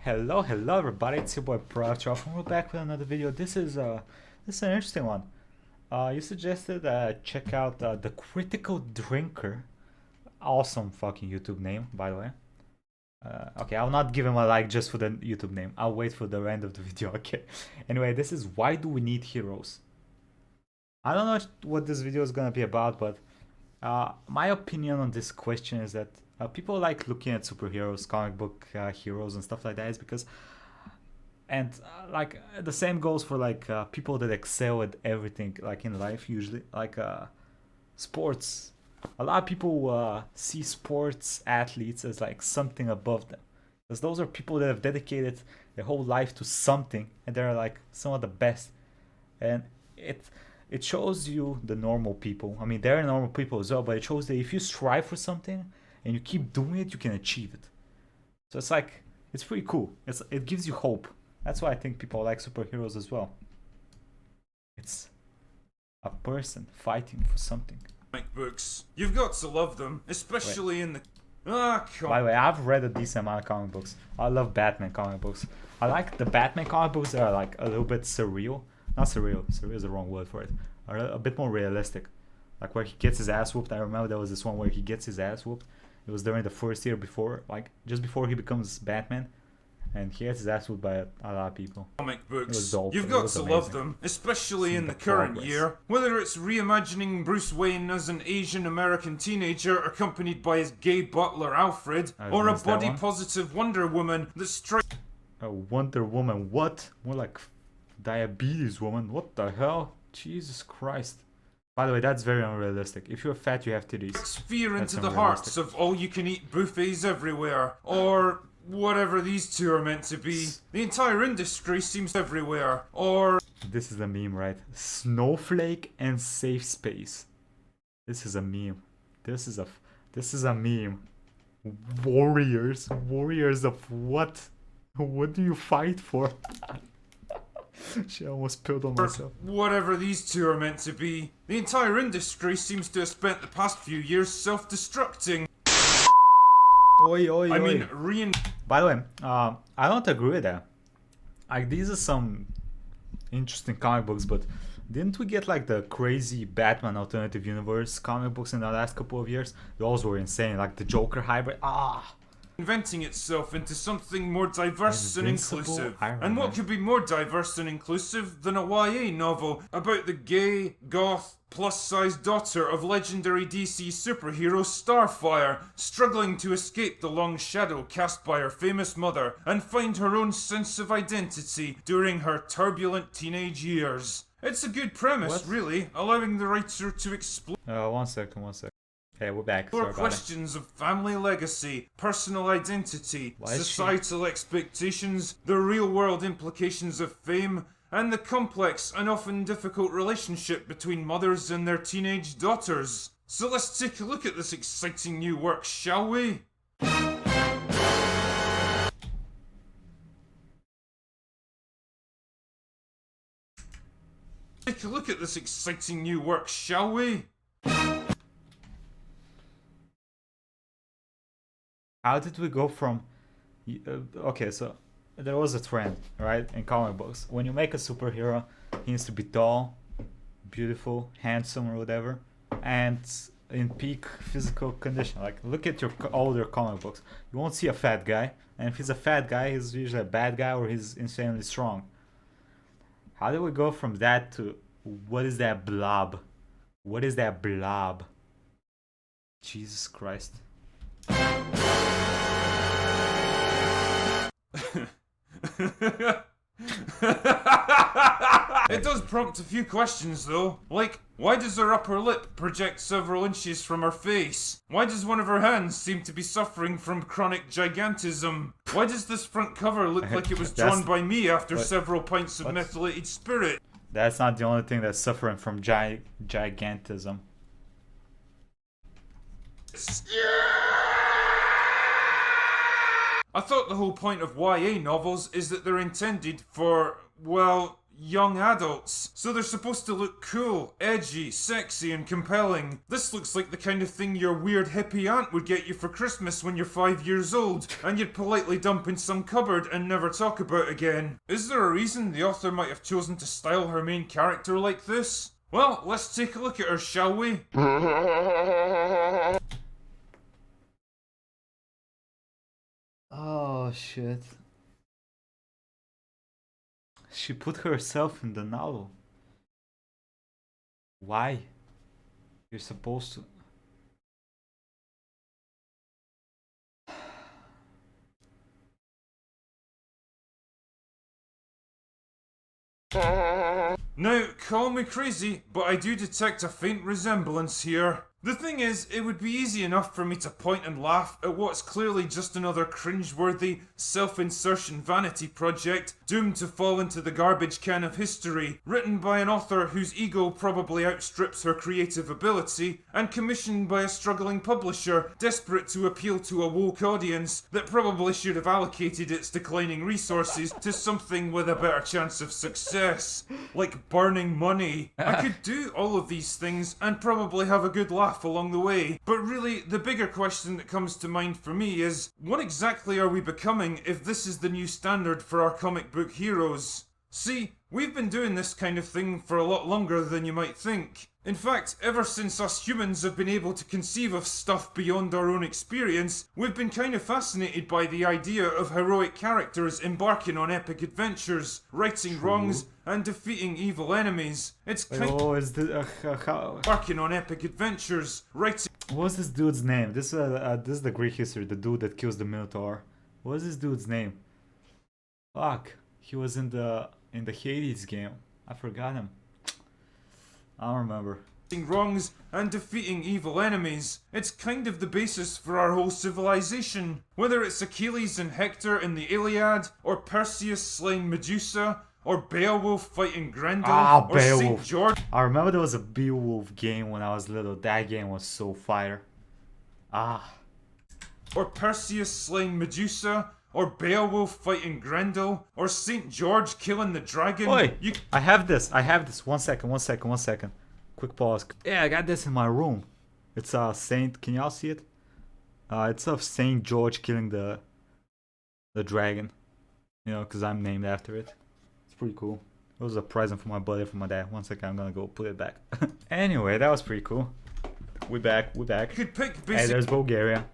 Hello everybody, it's your boy Proftrof and we're back with another video. This is an interesting one. You suggested check out the Critical Drinker. Awesome fucking YouTube name, by the way. Okay, I'll not give him a like just for the YouTube name. I'll wait for the end of the video, okay? Anyway, this is why do we need heroes? I don't know what this video is gonna be about, but my opinion on this question is that people like looking at superheroes, comic book heroes and stuff like that is because, and like the same goes for like people that excel at everything like in life usually, like sports. A lot of people see sports athletes as like something above them, because those are people that have dedicated their whole life to something and they're like some of the best. And it shows you the normal people. I mean, they're normal people as well, but it shows that if you strive for something and you keep doing it, you can achieve it. So it's like, it's pretty cool. It gives you hope. That's why I think people like superheroes as well. It's a person fighting for something. Comic books. You've got to love them, especially in the... By the way, I've read a decent amount of comic books. I love Batman comic books. I like the Batman comic books that are like a little bit surreal. Not surreal. Surreal is the wrong word for it. Are a bit more realistic. Like where he gets his ass whooped. I remember there was this one where he gets his ass whooped. It was during the first year before, like just before he becomes Batman, and he gets his ass whooped by a lot of people. Comic books. It was dope. You've got to love them, especially in the current year. Whether it's reimagining Bruce Wayne as an Asian American teenager accompanied by his gay butler Alfred, or a body-positive Wonder Woman that strikes... A Wonder Woman? What? More like diabetes woman? What the hell? Jesus Christ. By the way, that's very unrealistic. If you're fat, you have titties. Fear into the hearts of all-you-can-eat buffets everywhere, or whatever these two are meant to be. The entire industry seems everywhere, or... This is a meme, right? Snowflake and safe space. This is a meme. This is a meme. Warriors. Warriors of what? What do you fight for? She almost spilled on myself. Whatever these two are meant to be. The entire industry seems to have spent the past few years self-destructing. Oi, oi, I oi. mean, By the way, I don't agree with that. Like, these are some interesting comic books, but didn't we get like the crazy Batman alternative universe comic books in the last couple of years? Those were insane, like the Joker hybrid. Inventing itself into something more diverse and inclusive. And what could be more diverse and inclusive than a YA novel about the gay, goth, plus-sized daughter of legendary DC superhero Starfire, struggling to escape the long shadow cast by her famous mother and find her own sense of identity during her turbulent teenage years. It's a good premise, really, allowing the writer to explore... One second. Okay, we're back. Explore questions of family legacy, personal identity, societal expectations, the real-world implications of fame, and the complex and often difficult relationship between mothers and their teenage daughters. So let's take a look at this exciting new work, shall we? Take a look at this exciting new work, shall we? How did we go from... okay, so there was a trend, right, in comic books. When you make a superhero, he needs to be tall, beautiful, handsome, or whatever, and in peak physical condition. Like, look at your older comic books. You won't see a fat guy, and if he's a fat guy, he's usually a bad guy or he's insanely strong. How did we go from that to... what is that blob? What is that blob? Jesus Christ. It does prompt a few questions though, like, why does her upper lip project several inches from her face? Why does one of her hands seem to be suffering from chronic gigantism? Why does this front cover look like it was drawn by me after several pints of methylated spirit? That's not the only thing that's suffering from gigantism. I thought the whole point of YA novels is that they're intended for, well, young adults, so they're supposed to look cool, edgy, sexy, and compelling. This looks like the kind of thing your weird hippie aunt would get you for Christmas when you're 5 years old, and you'd politely dump in some cupboard and never talk about again. Is there a reason the author might have chosen to style her main character like this? Well, let's take a look at her, shall we? Oh shit. She put herself in the novel. Why? You're supposed to. Now, call me crazy, but I do detect a faint resemblance here. The thing is, it would be easy enough for me to point and laugh at what's clearly just another cringeworthy, self-insertion vanity project doomed to fall into the garbage can of history, written by an author whose ego probably outstrips her creative ability, and commissioned by a struggling publisher desperate to appeal to a woke audience that probably should have allocated its declining resources to something with a better chance of success, like burning money. I could do all of these things and probably have a good laugh along the way, but really the bigger question that comes to mind for me is, what exactly are we becoming if this is the new standard for our comic book heroes? See, we've been doing this kind of thing for a lot longer than you might think. In fact, ever since us humans have been able to conceive of stuff beyond our own experience, we've been kind of fascinated by the idea of heroic characters embarking on epic adventures, righting wrongs, and defeating evil enemies. It's kind embarking on epic adventures, righting. What's this dude's name? This is the Greek history. The dude that kills the Minotaur. What's this dude's name? Fuck, he was in the Hades game. I forgot him. I don't remember. Wrongs and defeating evil enemies. It's kind of the basis for our whole civilization. Whether it's Achilles and Hector in the Iliad, or Perseus slaying Medusa, or Beowulf fighting Grendel, or Beowulf. St. George. I remember there was a Beowulf game when I was little. That game was so fire. Or Perseus slaying Medusa, or Beowulf fighting Grendel, or St. George killing the dragon. Oi! I have this. 1 second. Quick pause. Yeah, I got this in my room. It's Saint. Can y'all see it? It's of Saint George killing the dragon. You know, because I'm named after it. It's pretty cool. It was a present for my buddy from my dad. 1 second, I'm gonna go put it back. Anyway, that was pretty cool. We back. Could pick Hey, there's Bulgaria.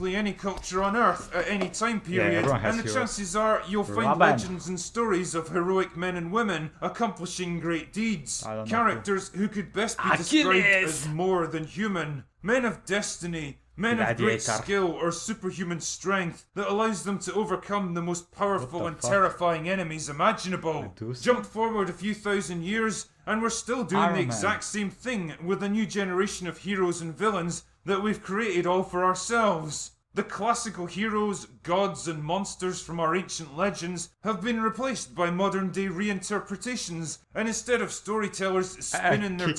any culture on Earth at any time period, and the chances are you'll find legends and stories of heroic men and women accomplishing great deeds. Characters who could best be described as more than human. Men of destiny. Men of great skill or superhuman strength that allows them to overcome the most powerful and terrifying enemies imaginable. Jump forward a few thousand years, and we're still doing the exact same thing with a new generation of heroes and villains that we've created all for ourselves. The classical heroes, gods, and monsters from our ancient legends have been replaced by modern-day reinterpretations, and instead of storytellers spinning their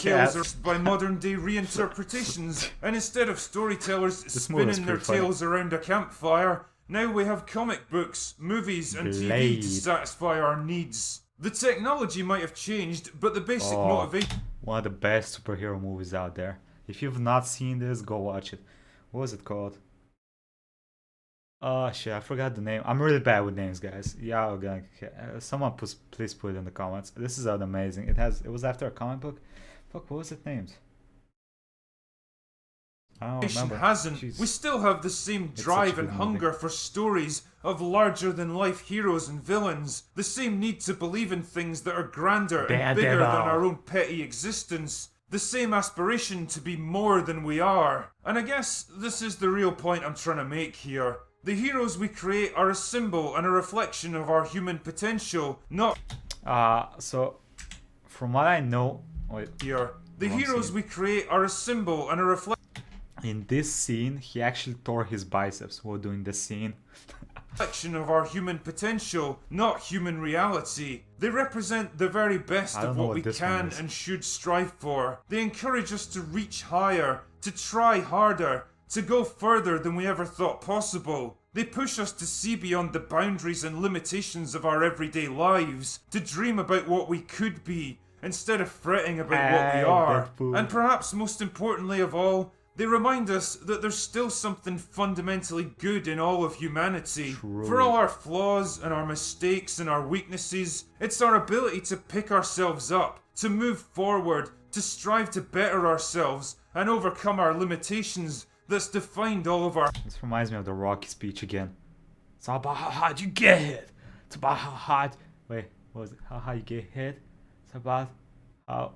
tales around a campfire, now we have comic books, movies, and TV to satisfy our needs. The technology might have changed, but the basic motivation... One of the best superhero movies out there. If you've not seen this, go watch it. What was it called? Oh shit, I forgot the name. I'm really bad with names, guys. Yeah, someone please put it in the comments. This is amazing. It was after a comic book. Fuck, what was it named? I don't remember. We still have the same drive and hunger for stories of larger-than-life heroes and villains. The same need to believe in things that are grander and bigger than our own petty existence. The same aspiration to be more than we are. And I guess this is the real point I'm trying to make here. The heroes we create are a symbol and a reflection of our human potential, not... So, from what I know... The heroes we create are a symbol and a reflection... In this scene, he actually tore his biceps while doing the scene. Reflection of our human potential, not human reality. They represent the very best of what we can and should strive for. They encourage us to reach higher, to try harder, to go further than we ever thought possible. They push us to see beyond the boundaries and limitations of our everyday lives, to dream about what we could be, instead of fretting about what we are. And perhaps most importantly of all, they remind us that there's still something fundamentally good in all of humanity. True. For all our flaws and our mistakes and our weaknesses, it's our ability to pick ourselves up, to move forward, to strive to better ourselves and overcome our limitations that's defined all of our... This reminds me of the Rocky speech again. It's all about how hard you get hit. It's about how hard... Wait, what was it? How hard you get hit? It's about how...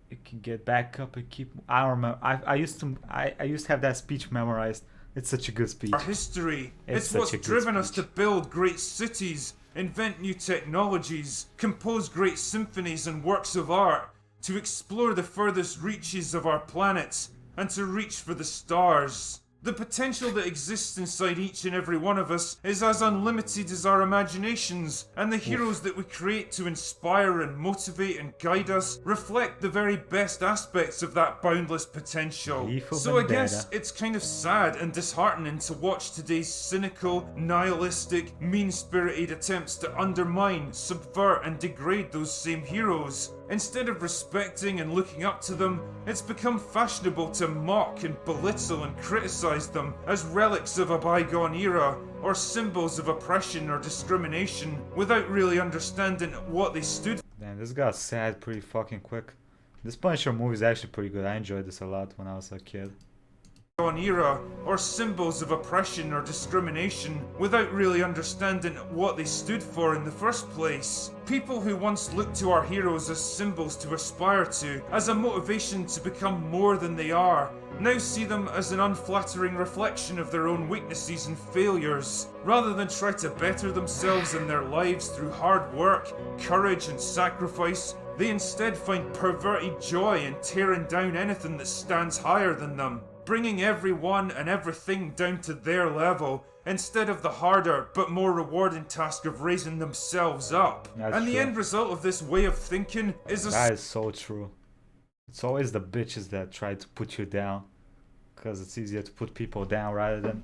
you can get back up and keep... I don't remember. I used to have that speech memorized. It's such a good speech. Our history. It's what's driven us to build great cities, invent new technologies, compose great symphonies and works of art, to explore the furthest reaches of our planet, and to reach for the stars. The potential that exists inside each and every one of us is as unlimited as our imaginations, and the heroes that we create to inspire and motivate and guide us reflect the very best aspects of that boundless potential. So I guess it's kind of sad and disheartening to watch today's cynical, nihilistic, mean-spirited attempts to undermine, subvert and degrade those same heroes. Instead of respecting and looking up to them, it's become fashionable to mock and belittle and criticize them as relics of a bygone era, or symbols of oppression or discrimination, without really understanding what they stood for. Damn, this got sad pretty fucking quick. This Punisher movie is actually pretty good. I enjoyed this a lot when I was a kid. Era, or symbols of oppression or discrimination, without really understanding what they stood for in the first place. People who once looked to our heroes as symbols to aspire to, as a motivation to become more than they are, now see them as an unflattering reflection of their own weaknesses and failures. Rather than try to better themselves in their lives through hard work, courage and sacrifice, they instead find perverted joy in tearing down anything that stands higher than them, bringing everyone and everything down to their level, instead of the harder but more rewarding task of raising themselves up. That's and the true. end result of this way of thinking is a... That is so true. It's always the bitches that try to put you down, because it's easier to put people down rather than,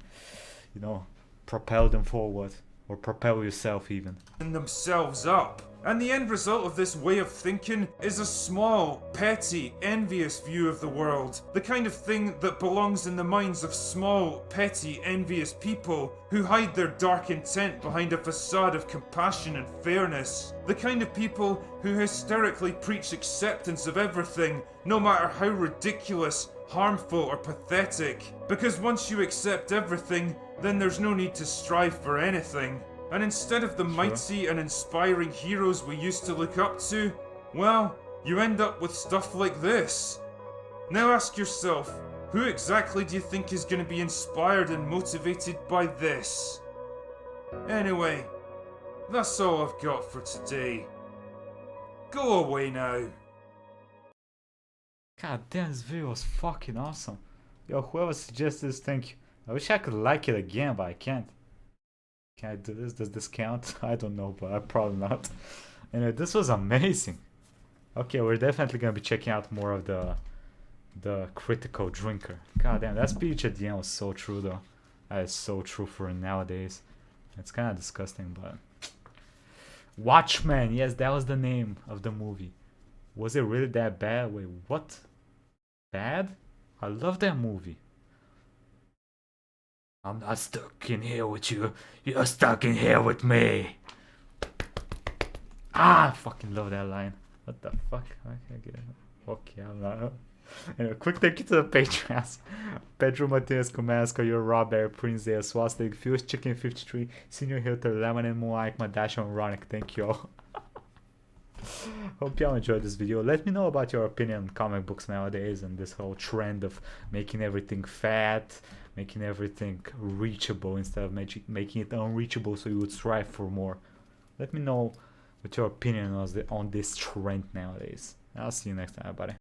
you know, propel them forward, or propel yourself even. Themselves up. And the end result of this way of thinking is a small, petty, envious view of the world. The kind of thing that belongs in the minds of small, petty, envious people who hide their dark intent behind a facade of compassion and fairness. The kind of people who hysterically preach acceptance of everything, no matter how ridiculous, harmful or pathetic. Because once you accept everything, then there's no need to strive for anything. And instead of the mighty and inspiring heroes we used to look up to, well, you end up with stuff like this. Now ask yourself, who exactly do you think is going to be inspired and motivated by this? Anyway, that's all I've got for today. Go away now. God damn, this video was fucking awesome. Yo, whoever suggested this, thank you. I wish I could like it again, but I can't. Can I do this? Does this count? I don't know, but I probably not. Anyway, this was amazing. Okay, we're definitely gonna be checking out more of the critical drinker. God damn, that speech at the end was so true though. That is so true for nowadays. It's kind of disgusting, but... Watchmen, yes, that was the name of the movie. Was it really that bad? Wait, what? Bad? I love that movie. I'm not stuck in here with you. You're stuck in here with me. Ah, I fucking love that line. What the fuck? I can't get it. Okay, I'm not. Anyway, quick thank you to the patrons. Pedro Matias Comasco, your Robert, Prince Dale, Swastik, Fuse Chicken 53, Senior Hilter, Lemon and Moonlight, Madash and Ronic. Thank you all. Hope y'all enjoyed this video. Let me know about your opinion on comic books nowadays and this whole trend of making everything fat, making everything reachable instead of making it unreachable so you would strive for more. Let me know what your opinion on this trend nowadays. I'll see you next time, everybody.